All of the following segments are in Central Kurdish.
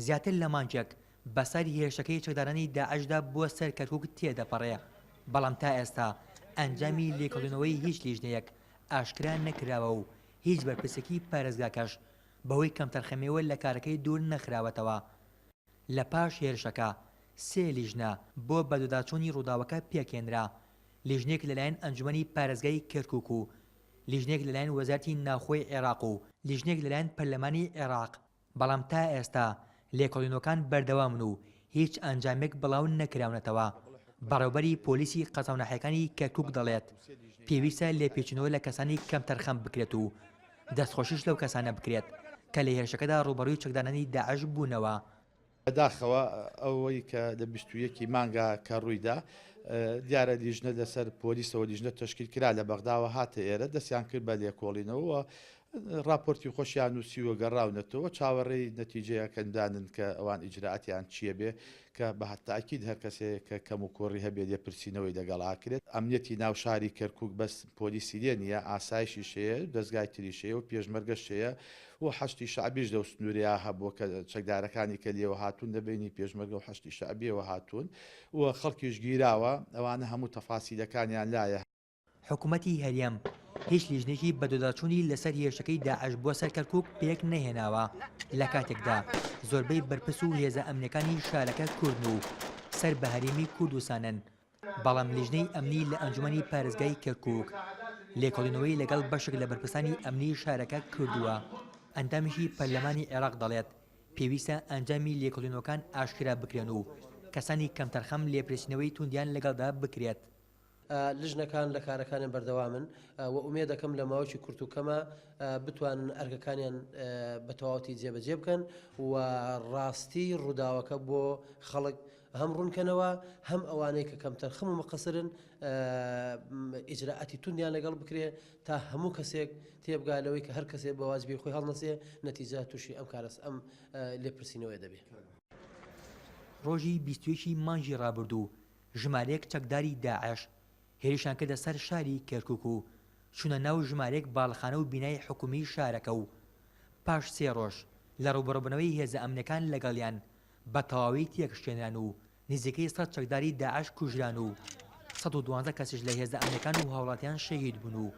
زیاتر لە مانجێک بەسەری هێرشەکەی چەکدارانی داعشدا بۆ سەر کەرکوک تێدەپەڕێ بەڵام تا ئێستا ئەنجامی لێکۆڵینەوەی هیچ لیژنەیەک ئاشکرا نەکراوە و هیچ بەرپرسێکی پارێزگاکەش بەهۆی کەم تەرخەمەوە لە کارەکەی دوور نەخراوەتەوە. لە پاش هێرشەکە 3 لیژنە بۆ بەدواداچوونی ڕووداوەکە پێکێنرا، لیژنێک لەلایەن ئەنجومەنی پارێزگای کەرکوک و لیژنێک لەلایەن وەزارەتی ناوخۆی عێراق و لیژنێک لەلایەن پەرلەمانی عێراق. بەڵام تا ئێستا لێکۆڵینەوەکان بەردەوامن و هیچ ئەنجامێک بڵاو نەکراونەتەوە. بەڕێوەبەری پۆلیسی قەزاونەحەکانی کەرکوک دەڵێت پێویستە لێپێچینەوە لە کەسانی کەم تەرخەم بکرێت و دەستخۆشیش لەو کەسانە بکرێت کە لە هێرشەکەدا ڕوبەڕووی چەکدارانی داعش بوونەوە. بەداخەوە ئەوەی کە لە 21 مانگا کە ڕوویدا دیارە لیژنە لەسەر پۆلیسەوە لیژنە تشکیل کرا لە بەغداوە هاتە ئێرە دەستیان کرد بە لێکۆڵینەوە راپۆرتی خۆشیان نووسیوە گەڕاونەتەوە چاوەڕێی نەتیجەیەکەندانن کە ئەوان ئیجرائاتیان چییە بێ کە بە هەتاکید هەر کەسێک کە کەم و کۆڕی هەبێت لێپرسینەوەی لەگەڵاکرێت. ئەمنیەتی ناو شاری کەرکوک بەس پۆلیسی لێ نییە، ئاسایشی شەیە، دەستگای تریشەیە و پێشمەرگە شەیە و حەشتی شعبیش دە سنووریا هەبووە کە چەکدارەکانی کە لێوە هاتوون دەبینی پێشمەرگە و حەشتی شعبیەوە هاتوون و خەڵکیش گیراوە ئەوانە هەموو تەفاسیلەکانیان لایە. حکومەتی هەریەم هیچ لیژنێکی بەدواداچوونی لەسەر هێرشەکەی داعش بۆ سەر کەرکوک پێک نەهێناوە. لە کاتێکدا زۆربەی بەرپرس و هێزە ئەمنیەکانی شارەکە کوردن و سەر بە هەرێمی کوردستانن. بەڵام لیژنەی ئەمنی لە ئەنجومەنی پارێزگای کەرکوک لێکۆڵینەوەی لەگەڵ بەشێک لە بەرپرسانی ئەمنی شارەکە کردووە. ئەندامێکی پەرلەمانی عێراق دەڵێت پێویستە ئەنجامی لێکۆڵینەوەکان ئاشکرا بکرێن و کەسانی کەم تەرخەم لێپرسینەوەی توندیان لەگەڵدا بکرێت. لیژنەکان لە کارەکانیان بەردەوامن و ئومێد دەکەم لە ماوەی کورتوکەمە بتوانن ئەرگەکانیان بە تەواوەتی جێبەجێ بکەن و ڕاستی ڕووداوەکە بۆ خەڵک هەم ڕوونکەنەوە هەم ئەوانەی کە کەم تەرخەم و مەقەسرن ئیجرائاتی توندیان لەگەڵ بکرێ تا هەموو کەسێک تێبگالەوەی کە هەر کەسێک بە واجبی خۆی هەڵنەسێ نەتیجە تووشی ئەم کارەس ئەم لێپرسینەوەی دەبێت. ڕۆژی 21 مانگی ڕابردوو ژمارەیەک چەکداری داعش هێرشان کردە سەر شاری کەرکوک و چونە ناو ژمارەیەک باڵخانە و بینای حکومی شارەکە و پاش 3 ڕۆژ لە ڕوبەڕووبوونەوەی هێزە ئەمنیەکان لەگەڵیان بە تەواوی تێکشتێنران و نزیکەی 100 چەکداری داعش کوژران و 112 کەسش لە هێزە ئەمنیەکان و هاوڵاتیان شەهید بوون و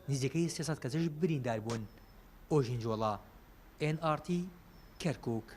نزیکەی 300 کەسش بریندار بوون. ئۆژین جۆڵا NRT کەرکوک.